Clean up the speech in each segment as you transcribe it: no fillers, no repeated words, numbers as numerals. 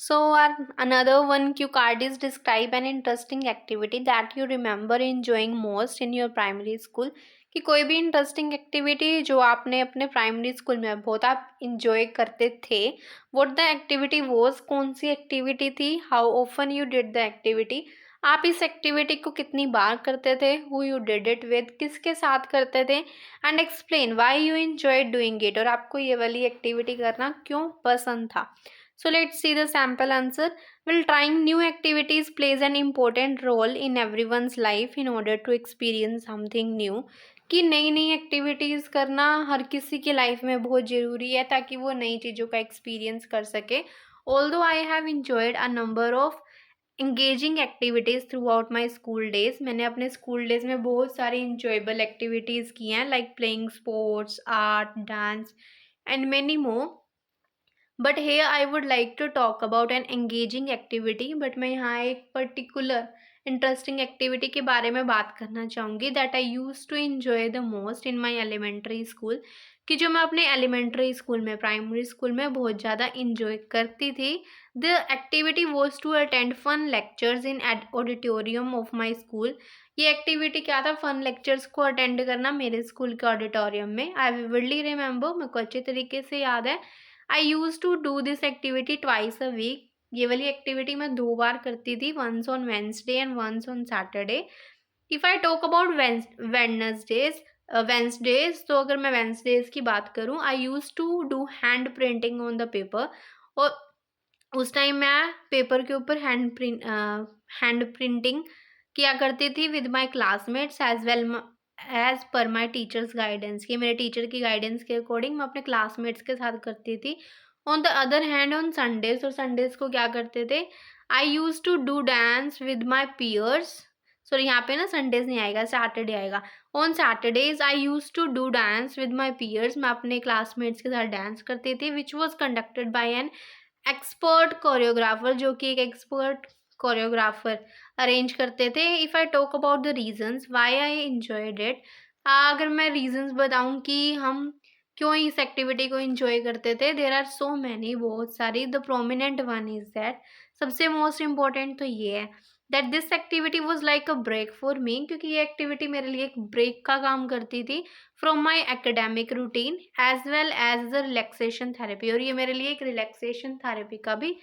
Another one cue card is describe an interesting activity that you remember enjoying most in your primary school. कि कोई भी interesting activity जो आपने अपने primary school में बहुत आप इंजॉय करते थे. व्हाट द एक्टिविटी वॉज, कौन सी एक्टिविटी थी, how often you did the activity, आप इस एक्टिविटी को कितनी बार करते थे, who you did it with, किसके साथ करते थे, and explain why you enjoy doing it, और आपको ये वाली एक्टिविटी करना क्यों पसंद था. So let's see the sample answer. Well, trying new activities plays an important role in everyone's life in order to experience something new. कि नई नई एक्टिविटीज़ करना हर किसी की लाइफ में बहुत ज़रूरी है ताकि वो नई चीज़ों का एक्सपीरियंस कर सके. Although I have enjoyed a number of engaging activities throughout my school days, मैंने अपने स्कूल डेज में बहुत सारी enjoyable एक्टिविटीज़ की हैं like playing sports, art, dance and many more. But here I would like to talk about an engaging activity. But मैं यहाँ एक पर्टिकुलर इंटरेस्टिंग एक्टिविटी के बारे में बात करना चाहूँगी that I use to enjoy the most in my elementary school. कि जो मैं अपने एलिमेंट्री स्कूल में, प्राइमरी स्कूल में बहुत ज़्यादा इंजॉय करती थी. The activity was to attend fun lectures in auditorium of my school. ये एक्टिविटी क्या था, फन लेक्चर्स को अटेंड करना मेरे स्कूल के ऑडिटोरियम में. आई विविडली रिमेंबर, मेरे को अच्छे तरीके से याद है. I use to do this activity twice a week. ये वाली एक्टिविटी मैं 2 बार करती थी, once on Wednesday and once on Saturday. If I talk about Wednesdays, तो अगर मैं वेंसडेज की बात करूँ, I use to do hand printing on the paper. और उस टाइम मैं पेपर के ऊपर हैंड प्रिंटिंग किया करती थी with my classmates as well as पर माई टीचर्स गाइडेंस. कि मेरे टीचर की गाइडेंस के अकॉर्डिंग मैं अपने क्लासमेट्स के साथ करती थी. On the other hand on Sundays, और संडेज को क्या करते थे, I use to do dance with my peers. Sorry, यहाँ पे ना संडेज नहीं आएगा, सैटरडे आएगा. On Saturdays I use to do dance with my peers. मैं अपने क्लासमेट्स के साथ डांस करती थी which was conducted by an expert choreographer, जो कि एक एक्सपर्ट कोरियोग्राफर अरेंज करते थे. If I talk about the reasons why I enjoyed it, अगर मैं रीजंस बताऊं कि हम क्यों इस एक्टिविटी को एंजॉय करते थे, देर आर सो मैनी, बहुत सारी. The prominent one is that, सबसे मोस्ट इम्पॉर्टेंट तो ये है that this activity was like a break for me. क्योंकि ये एक्टिविटी मेरे लिए एक ब्रेक का काम करती थी from my academic routine as well as the relaxation therapy. और ये मेरे लिए एक रिलैक्सेशन थेरेपी का भी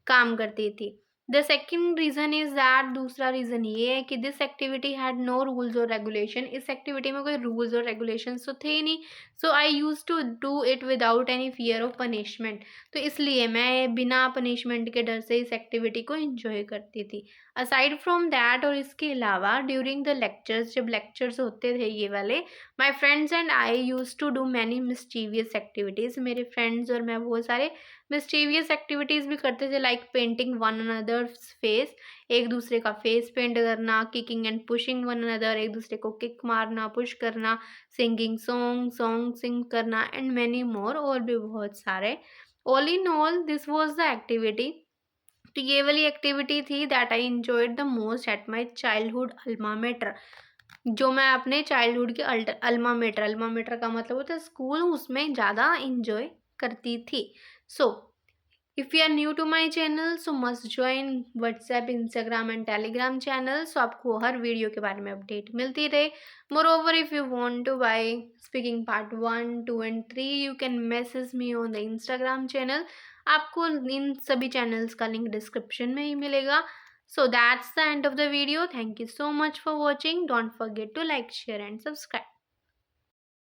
काम करती थी. The second reason is that, दूसरा रीज़न ये है कि this activity had no rules और रेगुलेशन. इस एक्टिविटी में कोई रूल्स और रेगुलेशन तो थे ही नहीं. So I use to do it without any fear of punishment. तो इसलिए मैं बिना पनिशमेंट के डर से इस एक्टिविटी को इन्जॉय करती थी. असाइड फ्रॉम दैट, और इसके अलावा ड्यूरिंग द लेक्चर्स, जब लेक्चर्स होते थे ये वाले, my friends and I use to do many mischievous activities. मेरे फ्रेंड्स और मैं बहुत सारे मिस्टीवियस एक्टिविटीज़ भी करते थे like painting one another's face. एक दूसरे का फेस पेंट करना, kicking and pushing one another, एक दूसरे को किक मारना, पुश करना, सिंगिंग सॉन्ग सिंग करना एंड मैनी मोर, और भी बहुत सारे. All in all this was the activity. तो ये वाली एक्टिविटी थी that I enjoyed the most at my childhood alma mater. जो मैं अपने चाइल्डहुड के अल्मा मेटर का मतलब होता है स्कूल, उसमें ज़्यादा इंजॉय करती थी. So if you are new to my channel, so must join WhatsApp, Instagram and Telegram channel. So आपको हर वीडियो के बारे में अपडेट मिलती रहे. Moreover, if you want to buy speaking part 1, 2 and 3, you can message me on the Instagram channel. आपको इन सभी चैनल्स का लिंक डिस्क्रिप्शन में ही मिलेगा. So that's the end of the video. Thank you so much for watching. Don't forget to like, share and subscribe.